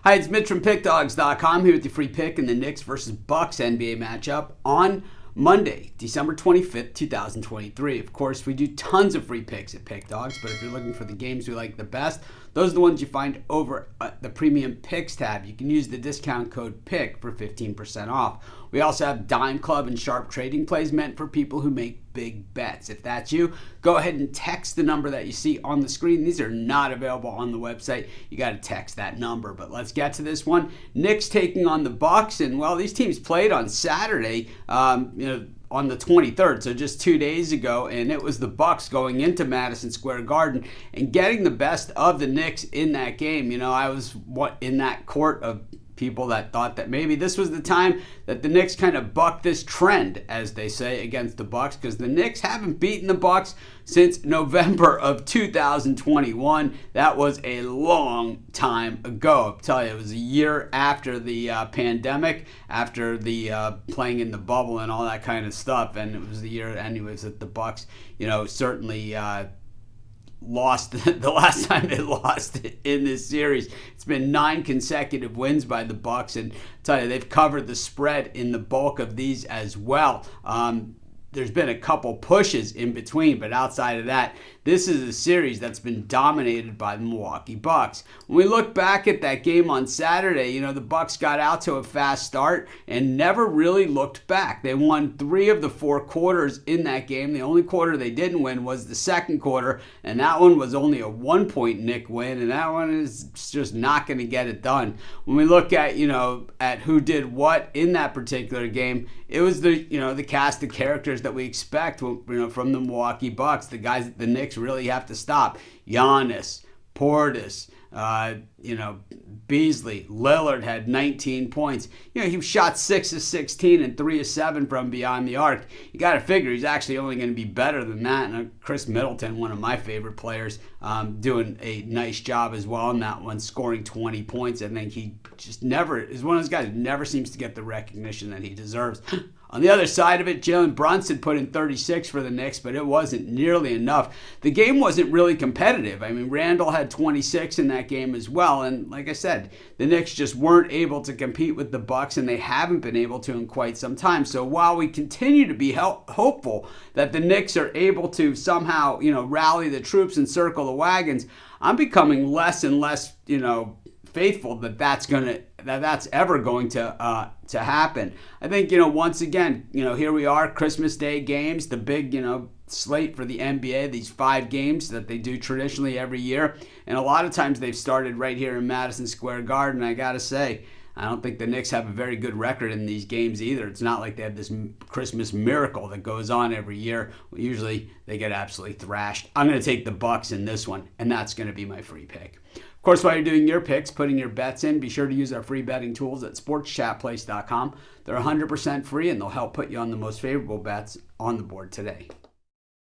Hi, it's Mitch from Pickdawgz.com here with your free pick in the Knicks versus Bucks NBA matchup on Monday, December 25th, 2023. Of course, we do tons of free picks at Pickdawgz, but if you're looking for the games we like the best, those are the ones you find over at the Premium Picks tab. You can use the discount code PICK for 15% off. We also have Dime Club and Sharp Trading Plays meant for people who make big bets. If that's you, go ahead and text the number that you see on the screen. These are not available on the website. You got to text that number. But let's get to this one. Knicks taking on the Bucks, and well, these teams played on Saturday. On the 23rd, so just 2 days ago, and it was the Bucks going into Madison Square Garden and getting the best of the Knicks in that game. I was in that court of people that thought that maybe this was the time that the Knicks kind of bucked this trend, as they say, against the Bucks, because the Knicks haven't beaten the Bucks since November of 2021. That was a long time ago. I'll tell you, it was a year after the pandemic, after the playing in the bubble and all that kind of stuff, and it was the year, anyways, that the Bucks, certainly lost the last time they lost in this series. It's been 9 consecutive wins by the Bucks, and I'll tell you, they've covered the spread in the bulk of these as well. There's been a couple pushes in between, but outside of that, this is a series that's been dominated by the Milwaukee Bucks. When we look back at that game on Saturday, the Bucks got out to a fast start and never really looked back. They won 3 of the 4 quarters in that game. The only quarter they didn't win was the second quarter, and that one was only a 1-point Knick win, and that one is just not going to get it done. When we look at, at who did what in that particular game, it was the cast of characters that we expect, from the Milwaukee Bucks, the guys that the Knicks really have to stop. Giannis, Portis, Beasley, Lillard had 19 points. He shot 6 of 16 and 3 of 7 from beyond the arc. You got to figure he's actually only going to be better than that. And Chris Middleton, one of my favorite players, doing a nice job as well in that one, scoring 20 points. I think he just never is one of those guys who never seems to get the recognition that he deserves. On the other side of it, Jalen Brunson put in 36 for the Knicks, but it wasn't nearly enough. The game wasn't really competitive. Randall had 26 in that game as well, and like I said, the Knicks just weren't able to compete with the Bucks, and they haven't been able to in quite some time. So while we continue to be hopeful that the Knicks are able to somehow, rally the troops and circle the wagons, I'm becoming less and less, faithful that's ever going to happen. I think, once again, here we are, Christmas Day games, the big, slate for the NBA, these 5 games that they do traditionally every year. And a lot of times they've started right here in Madison Square Garden. I got to say, I don't think the Knicks have a very good record in these games either. It's not like they have this Christmas miracle that goes on every year. Usually they get absolutely thrashed. I'm going to take the Bucks in this one, and that's going to be my free pick. Of course, while you're doing your picks, putting your bets in, be sure to use our free betting tools at sportschatplace.com. They're 100% free, and they'll help put you on the most favorable bets on the board today.